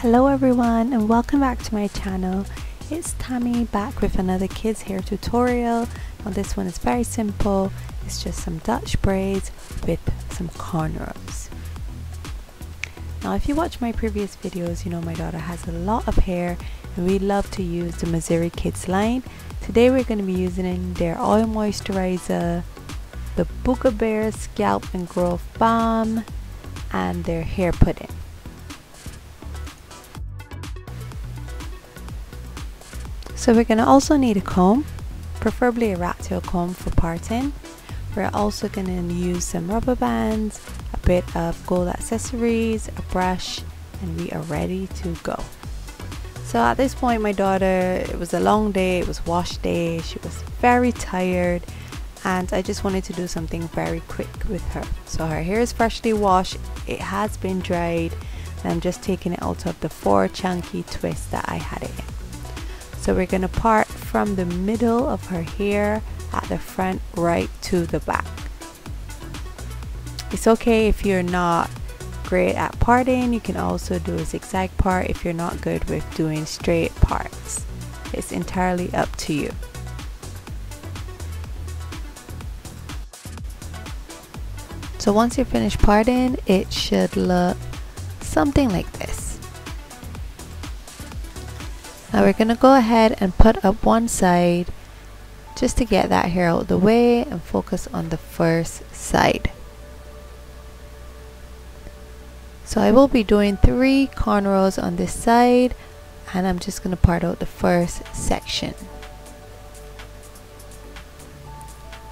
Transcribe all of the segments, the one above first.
Hello everyone and welcome back to my channel. It's Tammy back with another kids hair tutorial. Now this one is very simple. It's just some Dutch braids with some cornrows. Now if you watch my previous videos, you know my daughter has a lot of hair and we love to use the Mazuri Kids Line. Today we're going to be using their oil moisturizer, the Booger Bear Scalp and Growth Balm, and their hair pudding. So we're going to also need a comb, preferably a rat tail comb for parting. We're also going to use some rubber bands, a bit of gold accessories, a brush, and we are ready to go. So at this point my daughter, it was a long day, it was wash day, she was very tired and I just wanted to do something very quick with her. So her hair is freshly washed, it has been dried, and I'm just taking it out of the 4 chunky twists that I had it in. So we're going to part from the middle of her hair at the front right to the back. It's okay if you're not great at parting, you can also do a zigzag part if you're not good with doing straight parts. It's entirely up to you. So once you're finished parting, it should look something like this. Now we're going to go ahead and put up one side just to get that hair out of the way and focus on the first side. So I will be doing 3 cornrows on this side and I'm just going to part out the first section.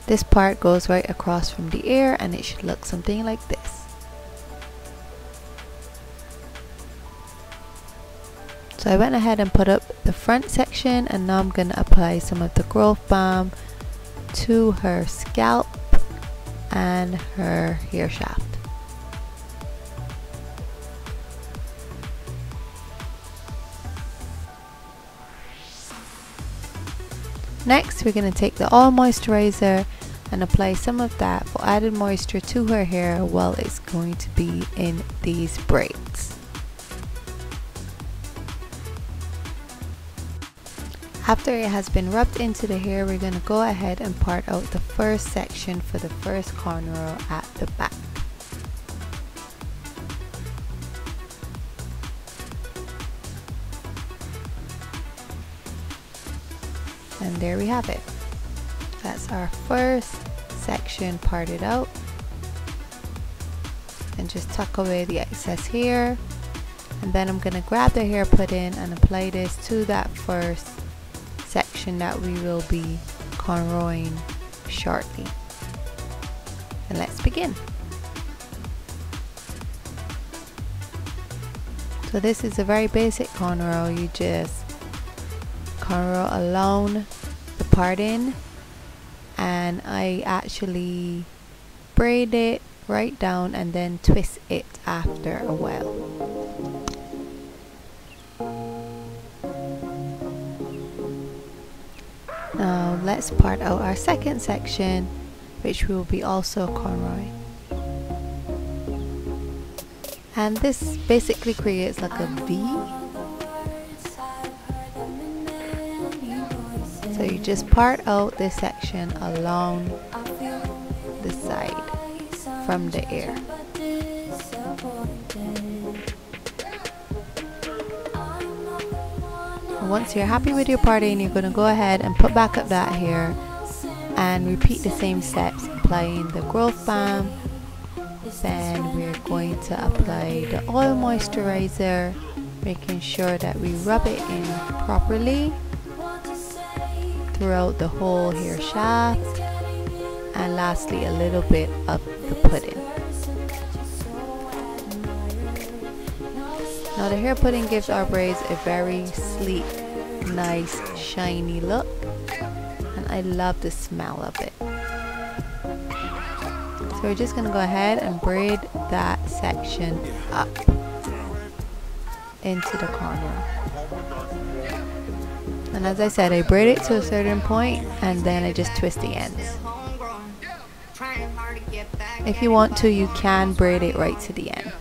This part goes right across from the ear and it should look something like this. So I went ahead and put up the front section and now I'm going to apply some of the Growth Balm to her scalp and her hair shaft. Next we're going to take the oil moisturizer and apply some of that for added moisture to her hair while it's going to be in these braids. After it has been rubbed into the hair, we're going to go ahead and part out the first section for the first cornrow at the back. And there we have it. That's our first section parted out. And just tuck away the excess hair. And then I'm going to grab the hair pudding and apply this to that first section that we will be cornrowing shortly. And let's begin. So this is a very basic cornrow. You just cornrow along the parting and I actually braid it right down and then twist it after a while. Now let's part out our second section, which will be also cornrowing. And this basically creates like a V. So you just part out this section along the side from the ear. Once you're happy with your parting, you're going to go ahead and put back up that hair and repeat the same steps, applying the Growth Balm. Then we're going to apply the oil moisturizer, making sure that we rub it in properly throughout the whole hair shaft, and lastly a little bit of the pudding. Now the hair pudding gives our braids a very sleek, nice, shiny look, and I love the smell of it. So we're just going to go ahead and braid that section up into the corner. And as I said, I braid it to a certain point and then I just twist the ends. If you want to, you can braid it right to the end.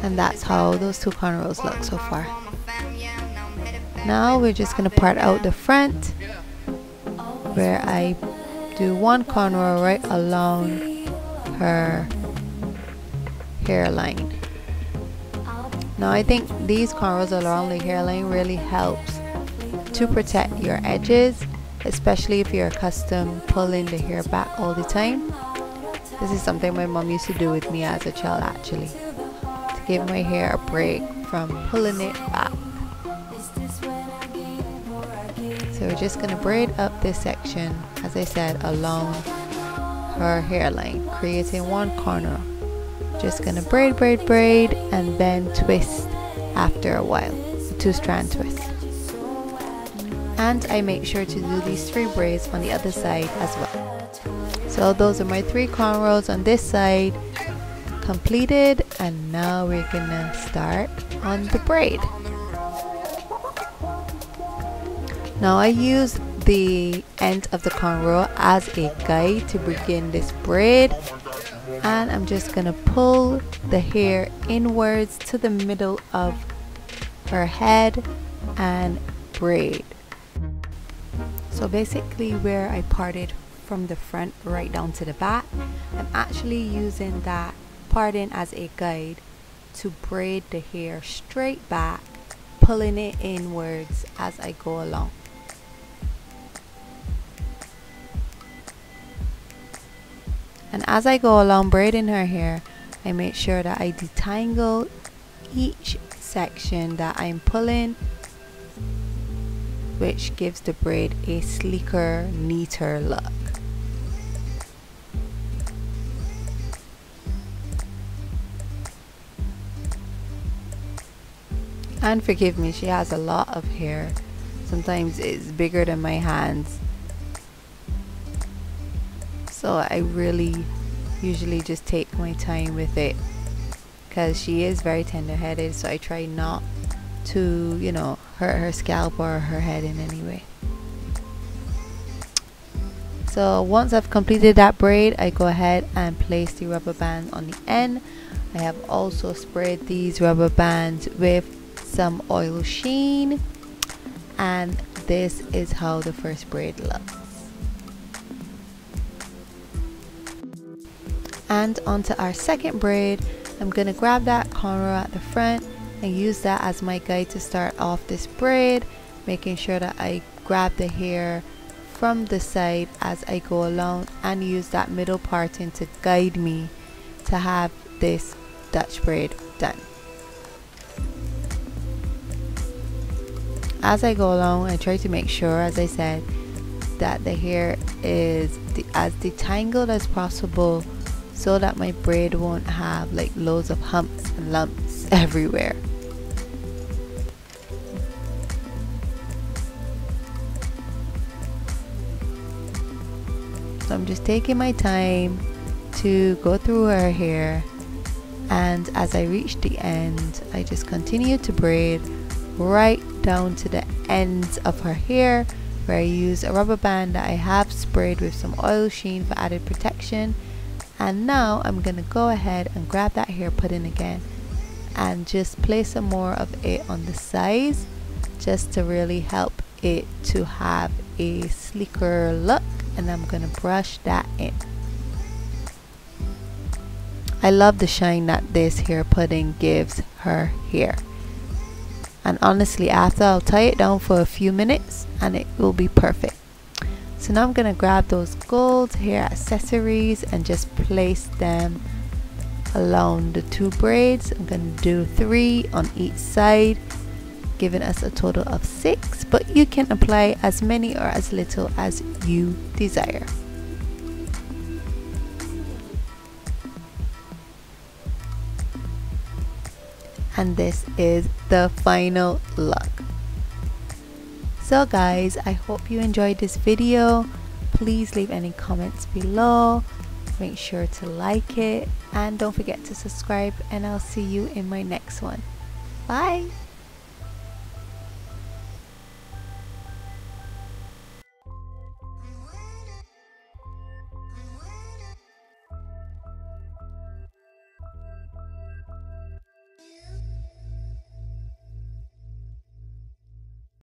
And that's how those two cornrows look so far. Now we're just going to part out the front, where I do one cornrow right along her hairline. Now I think these cornrows along the hairline really helps to protect your edges, especially if you're accustomed pulling the hair back all the time. This is something my mom used to do with me as a child, actually, to give my hair a break from pulling it back. So we're just going to braid up this section, as I said, along her hairline, creating one corner. Just going to braid, braid, braid, and then twist after a while, a 2-strand twist. And I make sure to do these 3 braids on the other side as well. So those are my 3 cornrows on this side completed, and now we're gonna start on the braid. Now I use the end of the cornrow as a guide to begin this braid, and I'm just gonna pull the hair inwards to the middle of her head and braid. So basically where I parted from the front right down to the back, I'm actually using that parting as a guide to braid the hair straight back, pulling it inwards as I go along. And as I go along braiding her hair, I make sure that I detangle each section that I'm pulling, which gives the braid a sleeker, neater look. And forgive me, she has a lot of hair. Sometimes it's bigger than my hands. So I really usually just take my time with it, because she is very tender-headed, so I try not to, you know, hurt her scalp or her head in any way. So once I've completed that braid, I go ahead and place the rubber band on the end. I have also sprayed these rubber bands with some oil sheen, and this is how the first braid looks. And onto our second braid, I'm gonna grab that cornrow at the front and use that as my guide to start off this braid, making sure that I grab the hair from the side as I go along and use that middle parting to guide me to have this Dutch braid done. As I go along, I try to make sure, as I said, that the hair is as detangled as possible, so that my braid won't have like loads of humps and lumps everywhere. So I'm just taking my time to go through her hair, and as I reach the end, I just continue to braid right down to the ends of her hair, where I use a rubber band that I have sprayed with some oil sheen for added protection. And now I'm gonna go ahead and grab that hair pudding again and just place some more of it on the sides, just to really help it to have a sleeker look. And I'm gonna brush that in. I love the shine that this hair pudding gives her hair, and honestly, after, I'll tie it down for a few minutes and it will be perfect. So now I'm gonna grab those gold hair accessories and just place them along the 2 braids. I'm gonna do 3 on each side, giving us a total of 6, but you can apply as many or as little as you desire. And this is the final look. So guys, I hope you enjoyed this video. Please leave any comments below. Make sure to like it, and don't forget to subscribe, and I'll see you in my next one. Bye.